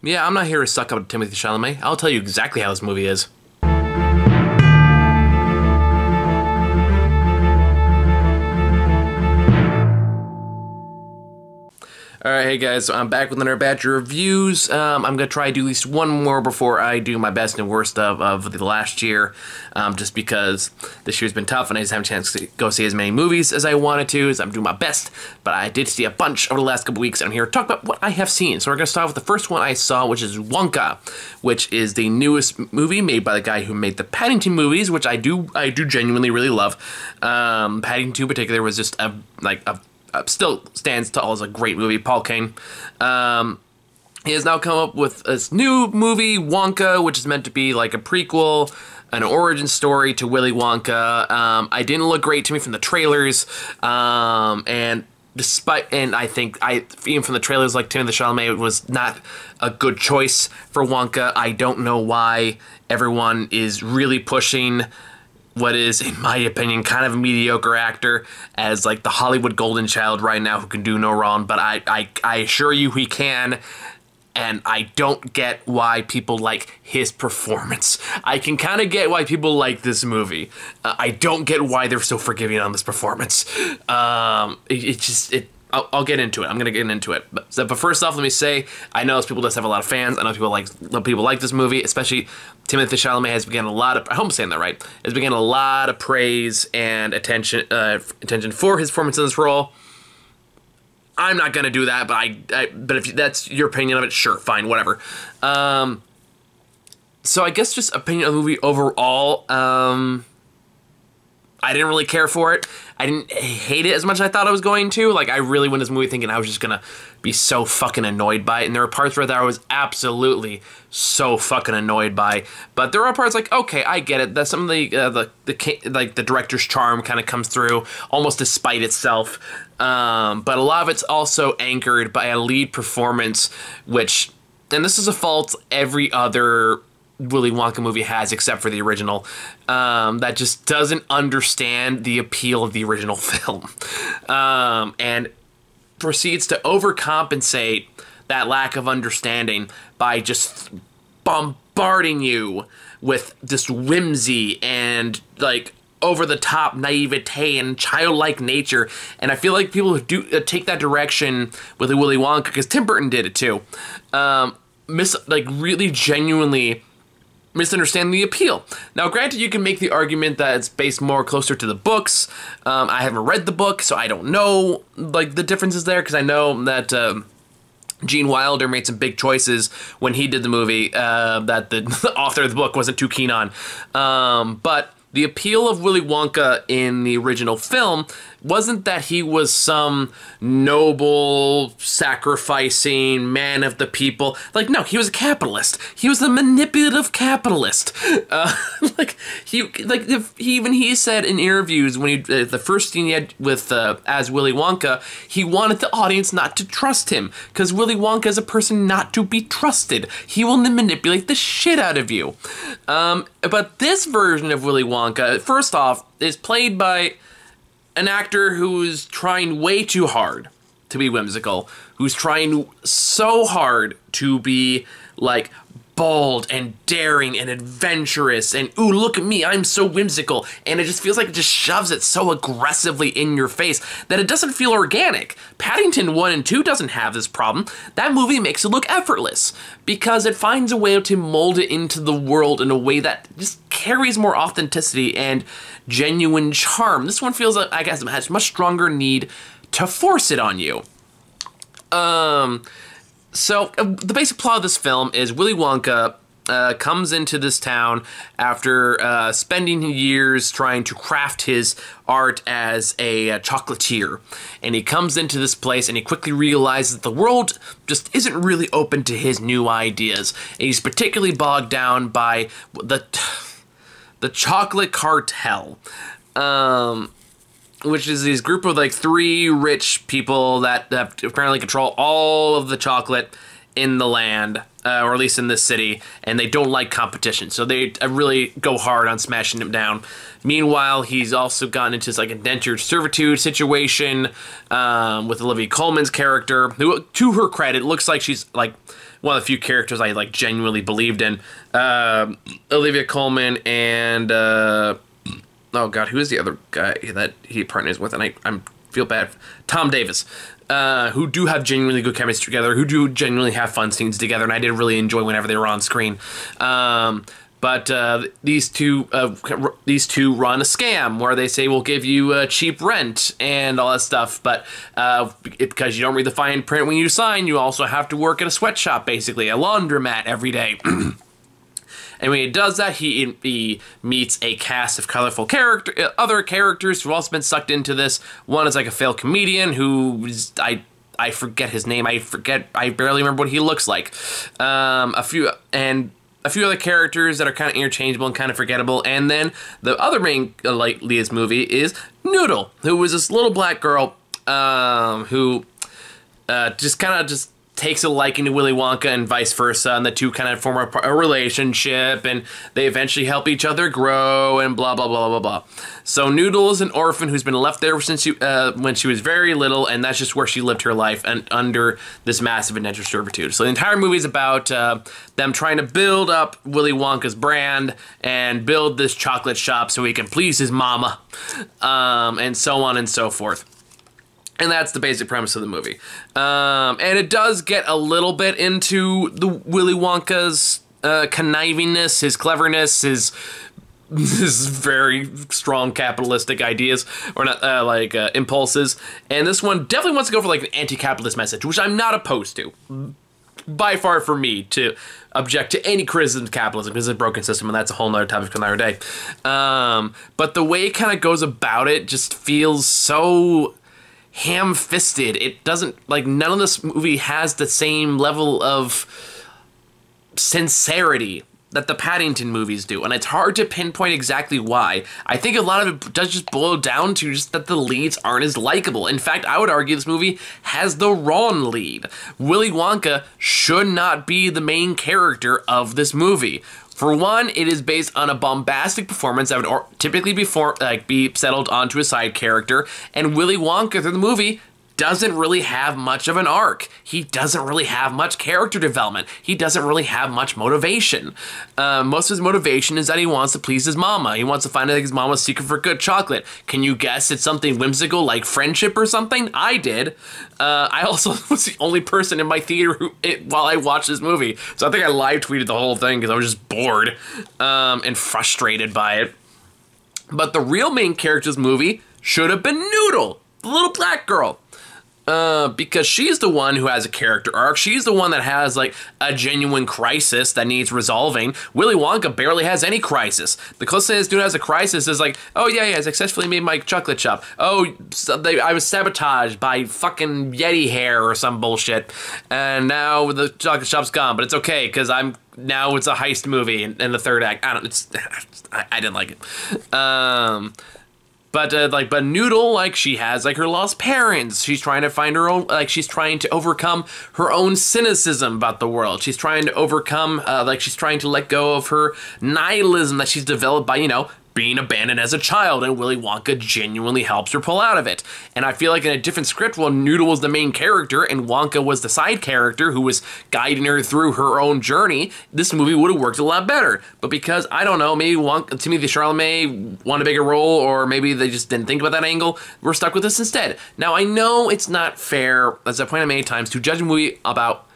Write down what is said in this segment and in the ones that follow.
Yeah, I'm not here to suck up to Timothy Chalamet. I'll tell you exactly how this movie is. Alright, hey guys, so I'm back with another batch of reviews. I'm going to try to do at least one more before I do my best and worst of the last year, just because this year's been tough and I just haven't had a chance to go see as many movies as I wanted to, so I'm doing my best, but I did see a bunch over the last couple weeks, and I'm here to talk about what I have seen. So we're going to start with the first one I saw, which is Wonka, which is the newest movie made by the guy who made the Paddington movies, which I do genuinely really love. Paddington 2 in particular was just still stands tall as a great movie. Paul Kane. He has now come up with this new movie, Wonka, which is meant to be like a prequel, an origin story to Willy Wonka. I didn't look great to me from the trailers, and I think even from the trailers, like Timothy Chalamet was not a good choice for Wonka. I don't know why everyone is really pushing what is, in my opinion, kind of a mediocre actor as like the Hollywood golden child right now who can do no wrong, but I assure you he can, and I don't get why people like his performance. I can kind of get why people like this movie. I don't get why they're so forgiving on this performance. I'll get into it. I'm gonna get into it. But first off, let me say, I know people just have a lot of fans. I know people like this movie, especially Timothy Chalamet has begun a lot of, I hope I'm saying that right, has begun a lot of praise and attention for his performance in this role. I'm not gonna do that, but if that's your opinion of it, sure, fine, whatever. So I guess just opinion of the movie overall. I didn't really care for it. I didn't hate it as much as I thought I was going to. Like, I really went to this movie thinking I was just gonna be so fucking annoyed by it, and there were parts where I was absolutely so fucking annoyed by. But there are parts like, okay, I get it. That some of the director's charm kind of comes through, almost despite itself. But a lot of it's also anchored by a lead performance, which, and this is a fault every other Willy Wonka movie has, except for the original, that just doesn't understand the appeal of the original film, and proceeds to overcompensate that lack of understanding by just bombarding you with this whimsy and like over-the-top naivete and childlike nature. And I feel like people who do take that direction with the Willy Wonka, because Tim Burton did it too, really genuinely misunderstand the appeal. Now, granted, you can make the argument that it's based more closer to the books. I haven't read the book, so I don't know like the differences there, because I know that Gene Wilder made some big choices when he did the movie that the author of the book wasn't too keen on. But the appeal of Willy Wonka in the original film wasn't that he was some noble, sacrificing man of the people. Like, no, he was a capitalist. He was a manipulative capitalist. He said in interviews when he the first scene he had with as Willy Wonka, he wanted the audience not to trust him because Willy Wonka is a person not to be trusted. He will manipulate the shit out of you. But this version of Willy Wonka, first off, is played by an actor who's trying way too hard to be whimsical, who's trying so hard to be, like, bold and daring and adventurous and, ooh, look at me, I'm so whimsical, and it just feels like it just shoves it so aggressively in your face that it doesn't feel organic. Paddington 1 and 2 doesn't have this problem. That movie makes it look effortless because it finds a way to mold it into the world in a way that just carries more authenticity and genuine charm. This one feels like, I guess, it has much stronger need to force it on you. So, the basic plot of this film is Willy Wonka comes into this town after spending years trying to craft his art as a chocolatier. And he comes into this place and he quickly realizes that the world just isn't really open to his new ideas. And he's particularly bogged down by the chocolate cartel. Which is this group of like 3 rich people that apparently control all of the chocolate in the land, or at least in this city, and they don't like competition, so they really go hard on smashing him down. Meanwhile, he's also gotten into this like indentured servitude situation with Olivia Colman's character, who, to her credit, looks like she's like one of the few characters I like genuinely believed in. Olivia Colman and oh god, who is the other guy that he partners with? And I feel bad. Tom Davis. Who do have genuinely good chemistry together, who do genuinely have fun scenes together, and I did really enjoy whenever they were on screen. But these two run a scam where they say we'll give you cheap rent and all that stuff. But because you don't read the fine print when you sign, you also have to work at a sweatshop, basically a laundromat every day. And when he does that, he meets a cast of colorful other characters who've also been sucked into this. One is like a failed comedian who I forget his name. I barely remember what he looks like. A few other characters that are kind of interchangeable and kind of forgettable. And then the other main lead this movie is Noodle, who was this little black girl who just takes a liking to Willy Wonka and vice versa, and the two kind of form a relationship, and they eventually help each other grow, and blah, blah, blah, blah, blah. So Noodle is an orphan who's been left there since when she was very little, and that's just where she lived her life, and under this massive indentured servitude. So the entire movie is about them trying to build up Willy Wonka's brand and build this chocolate shop so he can please his mama, and so on and so forth. And that's the basic premise of the movie. And it does get a little bit into the Willy Wonka's connivingness, his cleverness, his very strong capitalistic ideas, or not impulses. And this one definitely wants to go for like an anti-capitalist message, which I'm not opposed to. By far for me to object to any criticism of capitalism, because it's a broken system, and that's a whole nother topic for another day. But the way it kind of goes about it just feels so ham-fisted. It doesn't, like, none of this movie has the same level of sincerity that the Paddington movies do, and it's hard to pinpoint exactly why. I think a lot of it does just boil down to just that the leads aren't as likable. In fact, I would argue this movie has the wrong lead. Willy Wonka should not be the main character of this movie. For one, it is based on a bombastic performance that would typically be settled onto a side character, and Willy Wonka through the movie doesn't really have much of an arc. He doesn't really have much character development. He doesn't really have much motivation. Most of his motivation is that he wants to please his mama. He wants to find out his mama's secret for good chocolate. Can you guess it's something whimsical like friendship or something? I did. I also was the only person in my theater while I watched this movie. So I think I live tweeted the whole thing because I was just bored and frustrated by it. But the real main character of this movie should have been Noodle, the little black girl. Because she's the one who has a character arc. She's the one that has, like, a genuine crisis that needs resolving. Willy Wonka barely has any crisis. The closest this dude has a crisis is like, oh, yeah, I successfully made my chocolate shop. Oh, I was sabotaged by fucking Yeti hair or some bullshit. And now the chocolate shop's gone, but it's okay, because now it's a heist movie in the third act. I didn't like it. But Noodle, like, she has, like, her lost parents. She's trying to find her own, like, she's trying to overcome her own cynicism about the world. She's trying to overcome, she's trying to let go of her nihilism that she's developed by, being abandoned as a child, and Willy Wonka genuinely helps her pull out of it. And I feel like in a different script, well, Noodle was the main character and Wonka was the side character who was guiding her through her own journey, this movie would have worked a lot better. But because, I don't know, maybe Timothy Chalamet won a bigger role, or maybe they just didn't think about that angle, we're stuck with this instead. Now, I know it's not fair, as I pointed out many times, to judge a movie about...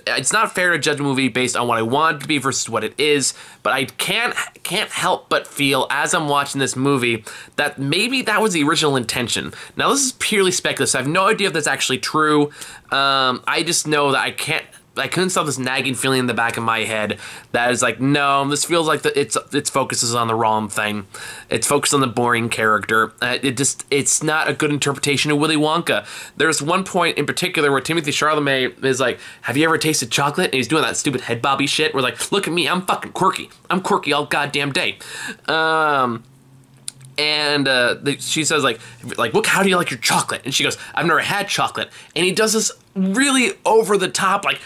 It's not fair to judge a movie based on what I want it to be versus what it is, but I can't help but feel, as I'm watching this movie, that maybe that was the original intention. Now, this is purely speculative, so I have no idea if that's actually true. I just know that I couldn't stop this nagging feeling in the back of my head that is like, no, this feels like its focus is on the wrong thing. It's focused on the boring character. It's not a good interpretation of Willy Wonka. There's one point in particular where Timothy Chalamet is like, have you ever tasted chocolate? And he's doing that stupid head bobby shit. We're like, look at me, I'm fucking quirky. I'm quirky all goddamn day. She says, like, look, how do you like your chocolate? And she goes, I've never had chocolate. And he does this really over the top, like,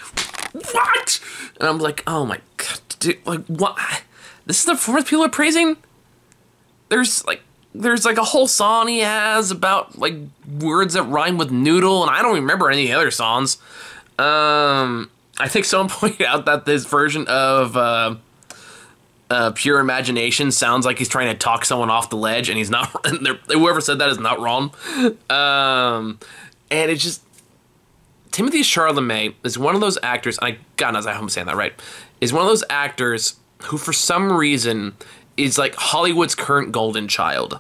what? And I'm like, oh my god, dude, like, what? This is the performance people are praising? There's a whole song he has about, like, words that rhyme with noodle, and I don't remember any other songs. I think someone pointed out that this version of Pure Imagination sounds like he's trying to talk someone off the ledge, and he's not. And whoever said that is not wrong. And it's just Timothée Chalamet is one of those actors. And God knows I hope I'm saying that right. Is one of those actors who, for some reason, is like Hollywood's current golden child.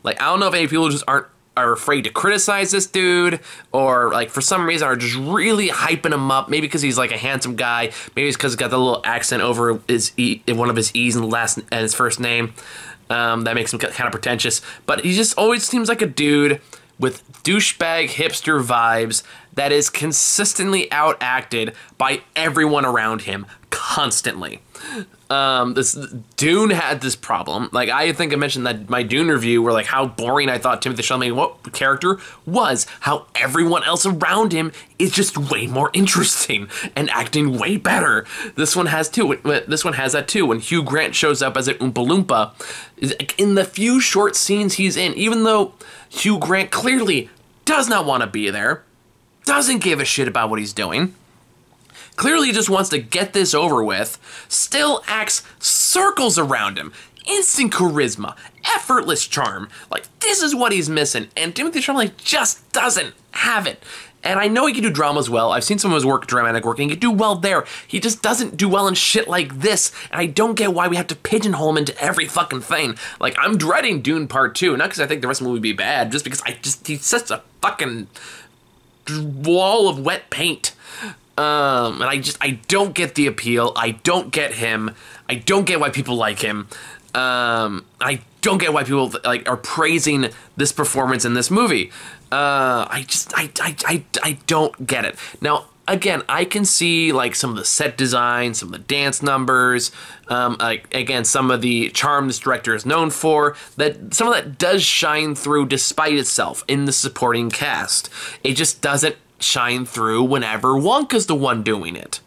Like, I don't know if any people just are afraid to criticize this dude, or like for some reason are just really hyping him up. Maybe because he's like a handsome guy. Maybe it's because he's got the little accent over his one of his E's and his first name. That makes him kind of pretentious. But he just always seems like a dude with douchebag hipster vibes that is consistently outacted by everyone around him constantly. This Dune had this problem. Like, I think I mentioned that my Dune review where like how boring I thought Timothée Chalamet character was, how everyone else around him is just way more interesting and acting way better. This one has too. This one has that too. When Hugh Grant shows up as an Oompa Loompa, in the few short scenes he's in, even though Hugh Grant clearly does not want to be there, doesn't give a shit about what he's doing, clearly just wants to get this over with, still acts circles around him. Instant charisma, effortless charm. Like, this is what he's missing, and Timothée Chalamet just doesn't have it. And I know he can do dramas well. I've seen some of his work, dramatic work, and he can do well there. He just doesn't do well in shit like this, and I don't get why we have to pigeonhole him into every fucking thing. Like, I'm dreading Dune Part 2, not because I think the rest of the movie would be bad, just because he's such a fucking wall of wet paint. And I don't get the appeal. I don't get him. I don't get why people like him. I don't get why people like are praising this performance in this movie. I don't get it. Now, again, I can see like some of the set design, some of the dance numbers, like again, some of the charm this director is known for. That some of that does shine through despite itself in the supporting cast. It just doesn't shine through whenever Wonka's the one doing it.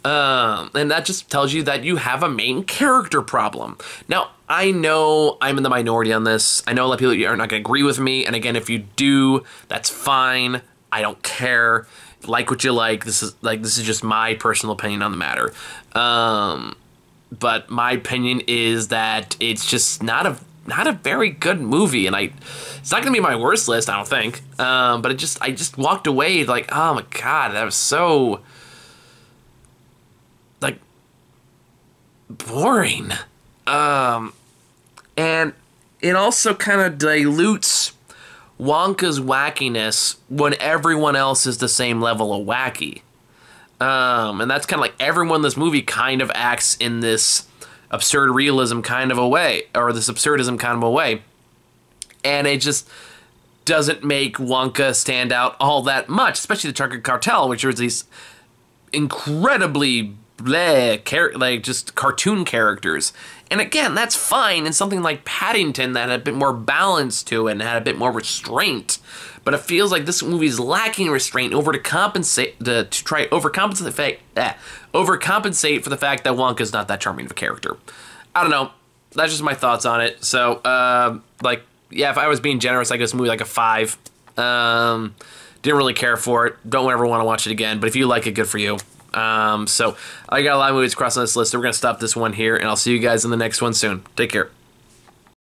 And that just tells you that you have a main character problem. Now, I know I'm in the minority on this. I know a lot of people are not going to agree with me. And again, if you do, that's fine. I don't care. Like what you like. This is just my personal opinion on the matter. But my opinion is that it's just not a very good movie, and it's not gonna be my worst list, I don't think. But I just walked away like, oh my god, that was so like boring. And it also kind of dilutes Wonka's wackiness when everyone else is the same level of wacky. And that's kind of like everyone in this movie kind of acts in this absurd realism kind of a way, or this absurdism kind of a way. And it just doesn't make Wonka stand out all that much, especially the Chocolate Cartel, which are these incredibly like just cartoon characters. And again, that's fine in something like Paddington that had a bit more balance to it and had a bit more restraint. But it feels like this movie is lacking restraint to compensate for the fact that Wonka's not that charming of a character. I don't know. That's just my thoughts on it. So, like, yeah, if I was being generous, I give this movie like a 5. Didn't really care for it. Don't ever want to watch it again. But if you like it, good for you. So I got a lot of movies across on this list. So we're going to stop this one here, and I'll see you guys in the next one soon. Take care.